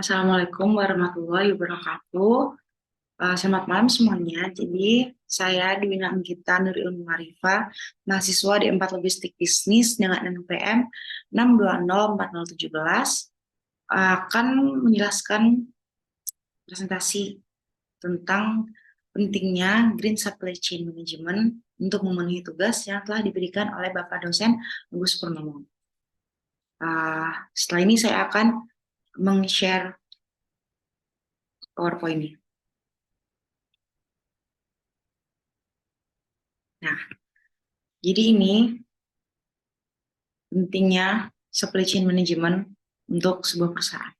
Assalamualaikum warahmatullahi wabarakatuh. Selamat malam semuanya. Jadi, saya Dwi Anggita Nuril Ilmu Marifah, mahasiswa D4 Logistik Bisnis dengan NPM 6204017, akan menjelaskan presentasi tentang pentingnya Green Supply Chain Management untuk memenuhi tugas yang telah diberikan oleh Bapak dosen Agus Purnomo. Setelah ini saya akan meng-share PowerPoint-nya. Nah, jadi ini pentingnya supply chain management untuk sebuah perusahaan.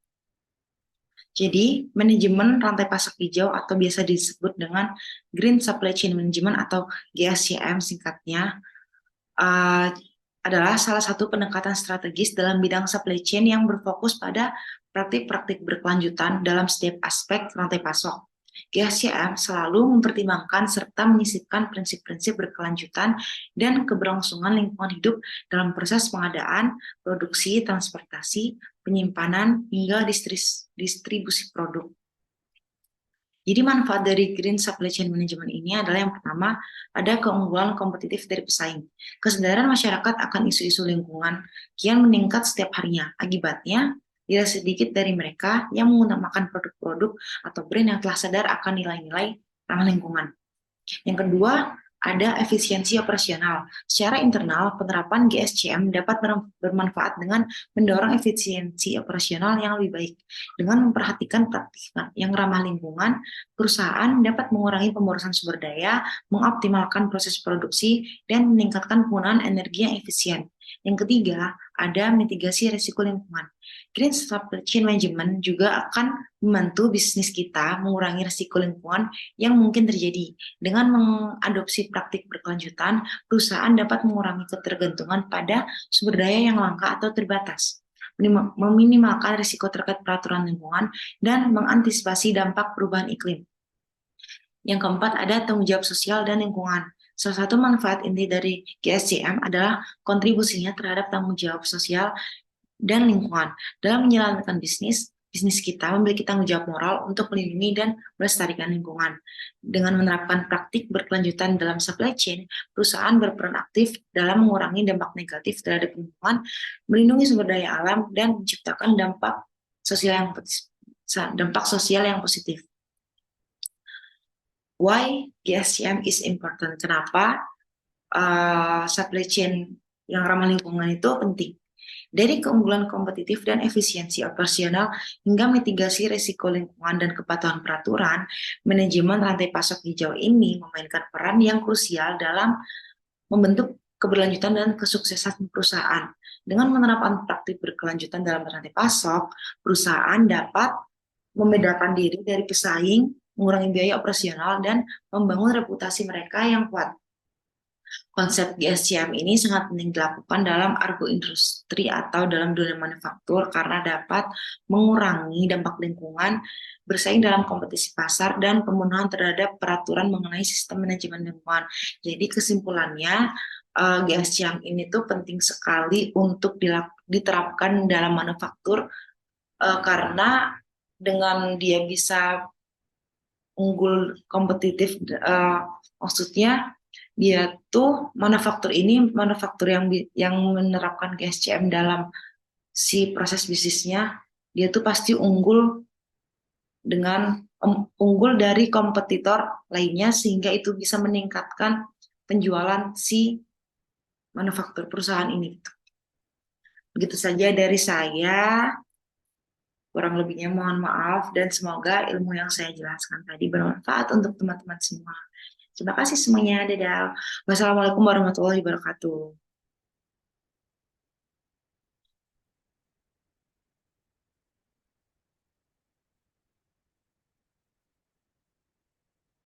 Jadi, manajemen rantai pasok hijau atau biasa disebut dengan Green Supply Chain Management atau GSCM singkatnya, adalah salah satu pendekatan strategis dalam bidang supply chain yang berfokus pada praktik-praktik berkelanjutan dalam setiap aspek rantai pasok. GSCM selalu mempertimbangkan serta menyisipkan prinsip-prinsip berkelanjutan dan keberlangsungan lingkungan hidup dalam proses pengadaan, produksi, transportasi, penyimpanan, hingga distribusi produk. Jadi manfaat dari Green Supply Chain Management ini adalah yang pertama, ada keunggulan kompetitif dari pesaing. Kesadaran masyarakat akan isu-isu lingkungan kian meningkat setiap harinya. Akibatnya, tidak sedikit dari mereka yang menggunakan produk-produk atau brand yang telah sadar akan nilai-nilai ramah lingkungan. Yang kedua, ada efisiensi operasional. Secara internal, penerapan GSCM dapat bermanfaat dengan mendorong efisiensi operasional yang lebih baik. Dengan memperhatikan praktik yang ramah lingkungan, perusahaan dapat mengurangi pemborosan sumber daya, mengoptimalkan proses produksi, dan meningkatkan penggunaan energi yang efisien. Yang ketiga, ada mitigasi risiko lingkungan. Green Supply Chain Management juga akan membantu bisnis kita mengurangi risiko lingkungan yang mungkin terjadi. Dengan mengadopsi praktik berkelanjutan, perusahaan dapat mengurangi ketergantungan pada sumber daya yang langka atau terbatas, meminimalkan risiko terkait peraturan lingkungan, dan mengantisipasi dampak perubahan iklim. Yang keempat, ada tanggung jawab sosial dan lingkungan. Salah satu manfaat inti dari GSCM adalah kontribusinya terhadap tanggung jawab sosial dan lingkungan. Dalam menjalankan bisnis kita memiliki tanggung jawab moral untuk melindungi dan melestarikan lingkungan. Dengan menerapkan praktik berkelanjutan dalam supply chain, perusahaan berperan aktif dalam mengurangi dampak negatif terhadap lingkungan, melindungi sumber daya alam, dan menciptakan dampak sosial yang positif. Why GSCM is important? Kenapa supply chain yang ramah lingkungan itu penting? Dari keunggulan kompetitif dan efisiensi operasional hingga mitigasi risiko lingkungan dan kepatuhan peraturan, manajemen rantai pasok hijau ini memainkan peran yang krusial dalam membentuk keberlanjutan dan kesuksesan perusahaan. Dengan menerapkan praktik berkelanjutan dalam rantai pasok, perusahaan dapat membedakan diri dari pesaing, mengurangi biaya operasional, dan membangun reputasi mereka yang kuat. Konsep GSCM ini sangat penting dilakukan dalam agroindustri atau dalam dunia manufaktur karena dapat mengurangi dampak lingkungan, bersaing dalam kompetisi pasar, dan pemenuhan terhadap peraturan mengenai sistem manajemen lingkungan. Jadi kesimpulannya, GSCM ini tuh penting sekali untuk diterapkan dalam manufaktur karena dengan dia bisa unggul kompetitif, maksudnya dia tuh manufaktur yang menerapkan GSCM dalam si proses bisnisnya, dia tuh pasti unggul dari kompetitor lainnya, sehingga itu bisa meningkatkan penjualan si manufaktur perusahaan ini. Begitu saja dari saya. Kurang lebihnya mohon maaf, dan semoga ilmu yang saya jelaskan tadi bermanfaat untuk teman-teman semua. Terima kasih semuanya. Dadah. Wassalamualaikum warahmatullahi wabarakatuh.